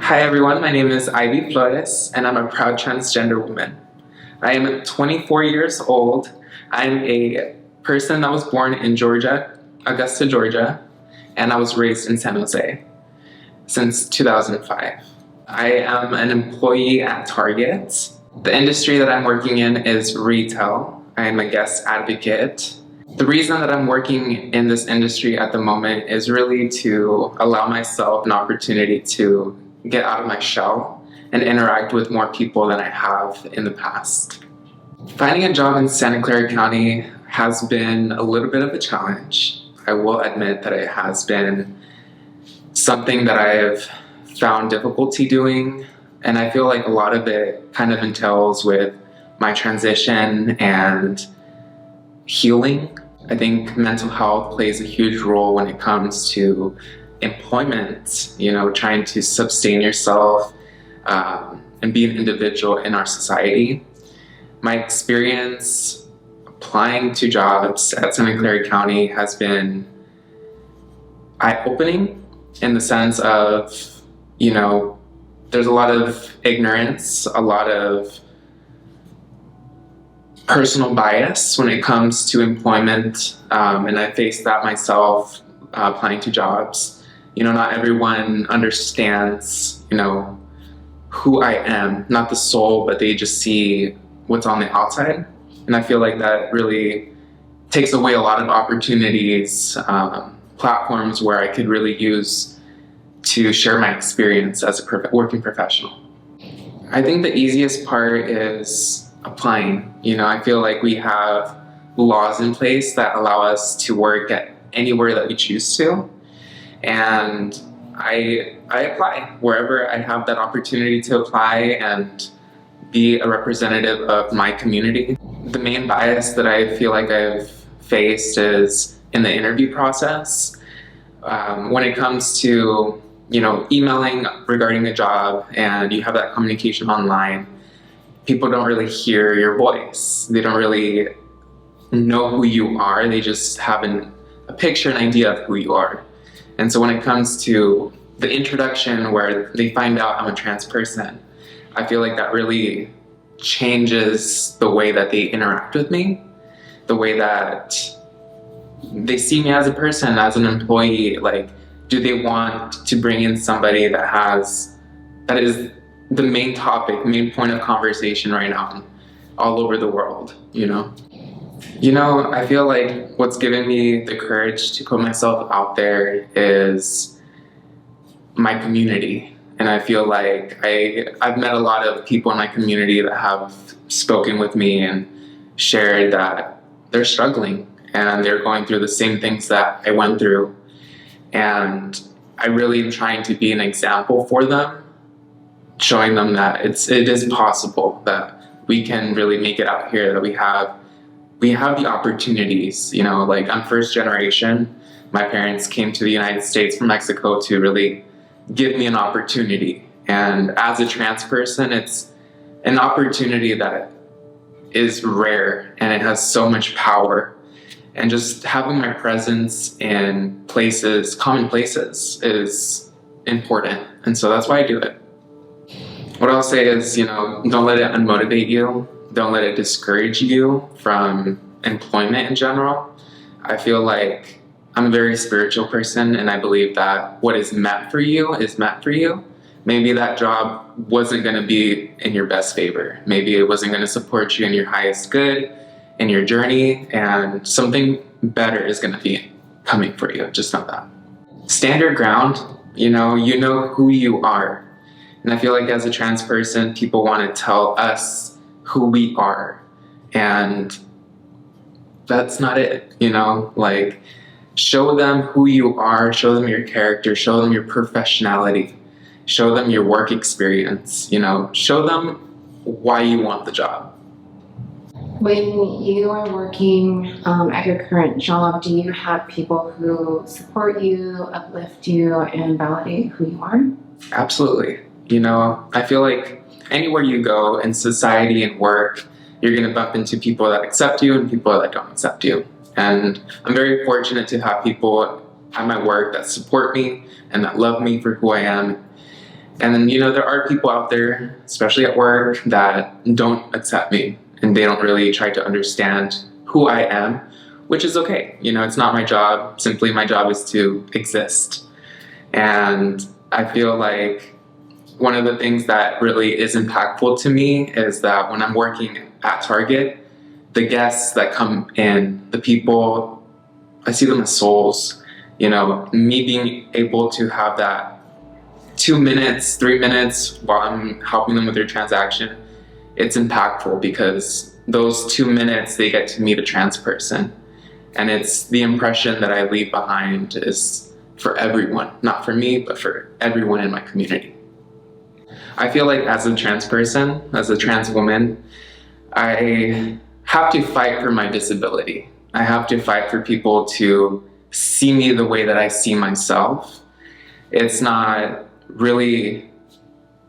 Hi everyone, my name is Ivy Flores and I'm a proud transgender woman. I am 24 years old. I'm a person that was born in Georgia, Augusta, Georgia, and I was raised in San Jose since 2005. I am an employee at Target. The industry that I'm working in is retail. I am a guest advocate. The reason that I'm working in this industry at the moment is really to allow myself an opportunity to get out of my shell and interact with more people than I have in the past. Finding a job in Santa Clara County has been a little bit of a challenge. I will admit that it has been something that I have found difficulty doing, and I feel like a lot of it kind of entails with my transition and healing. I think mental health plays a huge role when it comes to employment, trying to sustain yourself and be an individual in our society. My experience applying to jobs at Santa Clara County has been eye-opening in the sense of, there's a lot of ignorance, a lot of personal bias when it comes to employment, and I faced that myself applying to jobs. Not everyone understands, who I am, not the soul, but they just see what's on the outside. And I feel like that really takes away a lot of opportunities, platforms where I could really use to share my experience as a working professional. I think the easiest part is applying. I feel like we have laws in place that allow us to work at anywhere that we choose to. And I apply wherever I have that opportunity to apply and be a representative of my community. The main bias that I feel like I've faced is in the interview process. When it comes to, emailing regarding a job and you have that communication online, people don't really hear your voice. They don't really know who you are. They just have a picture, an idea of who you are. And so when it comes to the introduction where they find out I'm a trans person, I feel like that really changes the way that they interact with me, the way that they see me as a person, as an employee. Like, do they want to bring in somebody that is the main topic, main point of conversation right now all over the world, I feel like what's given me the courage to put myself out there is my community. And I feel like I've met a lot of people in my community that have spoken with me and shared that they're struggling and they're going through the same things that I went through. And I really am trying to be an example for them, showing them that it is possible, that we can really make it out here, that we have the opportunities. Like, I'm first generation. My parents came to the United States from Mexico to really give me an opportunity. And as a trans person, it's an opportunity that is rare and it has so much power. And just having my presence in places, common places, is important. And so that's why I do it. What I'll say is, don't let it unmotivate you. Don't let it discourage you from employment in general. I feel like I'm a very spiritual person, and I believe that what is meant for you is meant for you. Maybe that job wasn't going to be in your best favor. Maybe it wasn't going to support you in your highest good, in your journey, and something better is going to be coming for you. Just know that. Stand your ground. You know who you are. And I feel like as a trans person, people want to tell us who we are. And that's not it, like, show them who you are, show them your character, show them your professionality, show them your work experience, show them why you want the job. When you are working at your current job, do you have people who support you, uplift you, and validate who you are? Absolutely. I feel like anywhere you go in society and work, you're going to bump into people that accept you and people that don't accept you. And I'm very fortunate to have people at my work that support me and that love me for who I am. And then, there are people out there, especially at work, that don't accept me and they don't really try to understand who I am, which is okay. It's not my job. Simply, my job is to exist. And I feel like one of the things that really is impactful to me is that when I'm working at Target, the guests that come in, the people, I see them as souls. Me being able to have that 2 minutes, 3 minutes while I'm helping them with their transaction, it's impactful because those 2 minutes they get to meet a trans person. And it's the impression that I leave behind is for everyone, not for me, but for everyone in my community. I feel like as a trans person, as a trans woman, I have to fight for my visibility. I have to fight for people to see me the way that I see myself. It's not really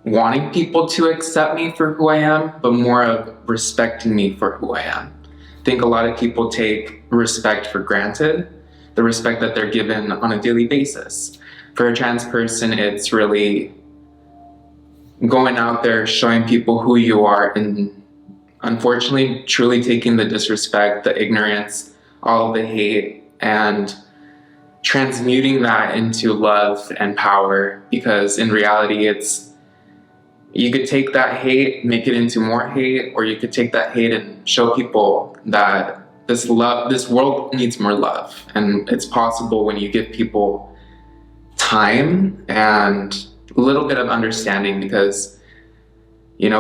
wanting people to accept me for who I am, but more of respecting me for who I am. I think a lot of people take respect for granted, the respect that they're given on a daily basis. For a trans person, it's really going out there, showing people who you are, and unfortunately, truly taking the disrespect, the ignorance, all of the hate, and transmuting that into love and power. Because in reality, you could take that hate, make it into more hate, or you could take that hate and show people that this world needs more love. And it's possible when you give people time and a little bit of understanding, because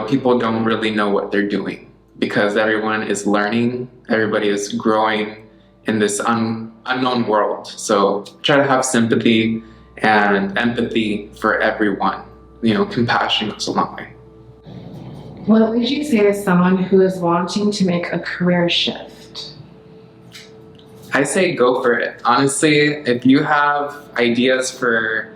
people don't really know what they're doing, because everyone is learning, everybody is growing in this unknown world. So try to have sympathy and empathy for everyone. Compassion goes a long way. What would you say to someone who is wanting to make a career shift? I say go for it. Honestly, if you have ideas for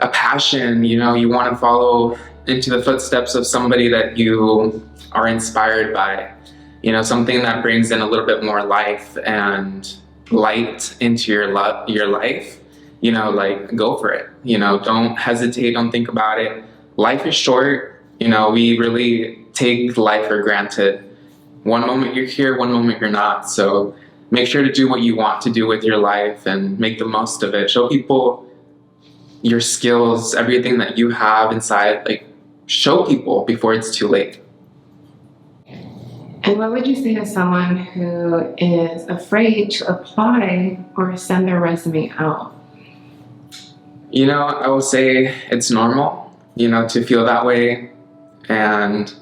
a passion, you want to follow into the footsteps of somebody that you are inspired by, something that brings in a little bit more life and light into your life, go for it. Don't hesitate, don't think about it. Life is short. We really take life for granted. One moment you're here, one moment you're not. So make sure to do what you want to do with your life and make the most of it. Show people your skills, everything that you have inside. Show people before it's too late. And what would you say to someone who is afraid to apply or send their resume out? I will say it's normal, to feel that way and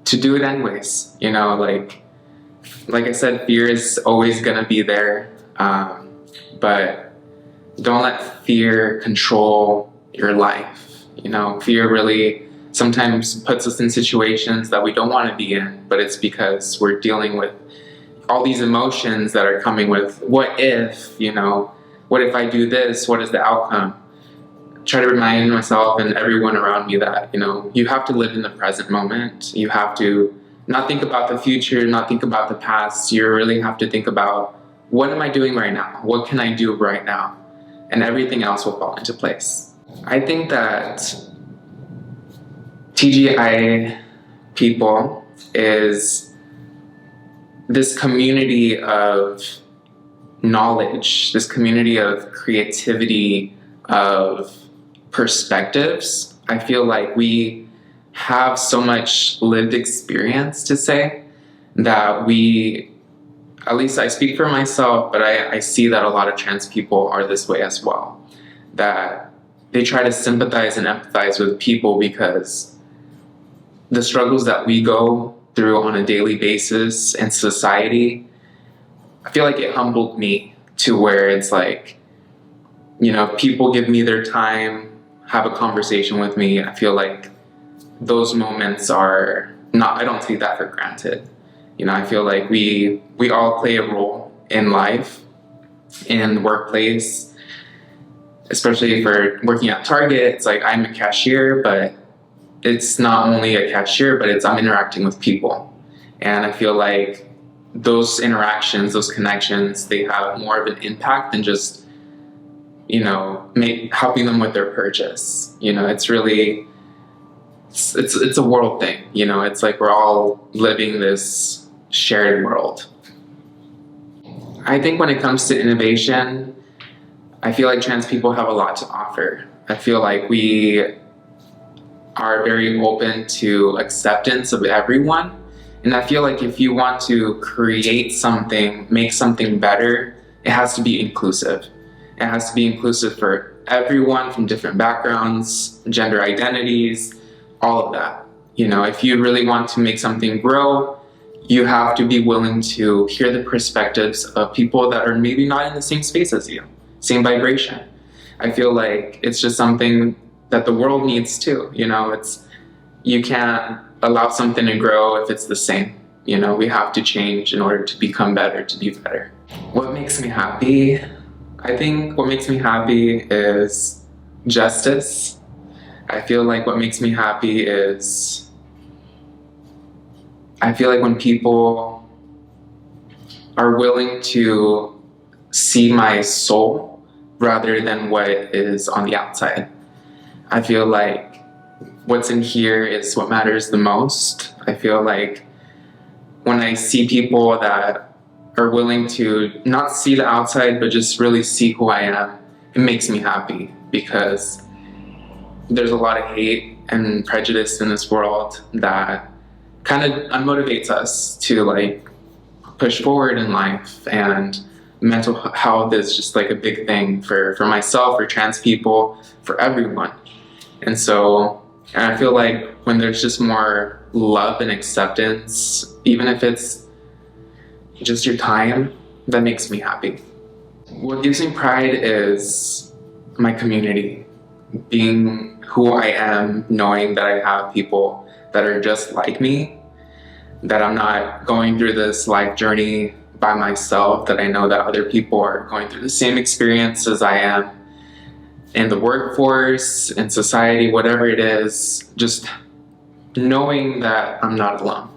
to do it anyways. Like I said, fear is always going to be there, but don't let fear control your life. Fear really sometimes puts us in situations that we don't want to be in, but it's because we're dealing with all these emotions that are coming with what if, what if I do this? What is the outcome? Try to remind myself and everyone around me that, you have to live in the present moment. You have to not think about the future, not think about the past. You really have to think about, what am I doing right now? What can I do right now? And everything else will fall into place. I think that TGI people is this community of knowledge, this community of creativity, of perspectives. I feel like we have so much lived experience to say that at least I speak for myself, but I see that a lot of trans people are this way as well. That they try to sympathize and empathize with people because the struggles that we go through on a daily basis in society, I feel like it humbled me to where it's people give me their time, have a conversation with me. I feel like those moments are not, I don't take that for granted. I feel like we all play a role in life, in the workplace, especially for working at Target. It's I'm a cashier, but it's not only a cashier, but I'm interacting with people. And I feel like those interactions, those connections, they have more of an impact than just helping them with their purchase. It's a world thing. It's like we're all living this shared world. I think when it comes to innovation, I feel like trans people have a lot to offer. I feel like we are very open to acceptance of everyone. And I feel like if you want to create something, make something better, it has to be inclusive. It has to be inclusive for everyone from different backgrounds, gender identities, all of that. If you really want to make something grow, you have to be willing to hear the perspectives of people that are maybe not in the same space as you, same vibration. I feel like it's just something that the world needs too. You can't allow something to grow if it's the same. We have to change in order to become better, to be better. What makes me happy? I think what makes me happy is justice. I feel like what makes me happy is, I feel like when people are willing to see my soul rather than what is on the outside. I feel like what's in here is what matters the most. I feel like when I see people that are willing to not see the outside, but just really see who I am, it makes me happy, because there's a lot of hate and prejudice in this world that kind of unmotivates us to push forward in life. And mental health is just a big thing for myself, for trans people, for everyone. And I feel like when there's just more love and acceptance, even if it's just your time, that makes me happy. What gives me pride is my community, being who I am, knowing that I have people that are just like me, that I'm not going through this life journey by myself, that I know that other people are going through the same experience as I am in the workforce, in society, whatever it is, just knowing that I'm not alone.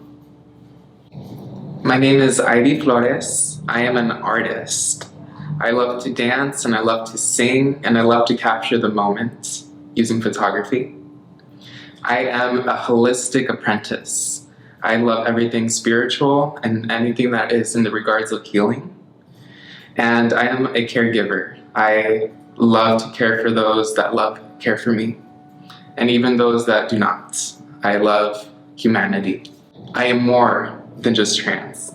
My name is Ivy Flores. I am an artist. I love to dance and I love to sing and I love to capture the moment using photography. I am a holistic apprentice. I love everything spiritual and anything that is in the regards of healing. And I am a caregiver. I love to care for those that care for me, and even those that do not. I love humanity. I am more than just trans.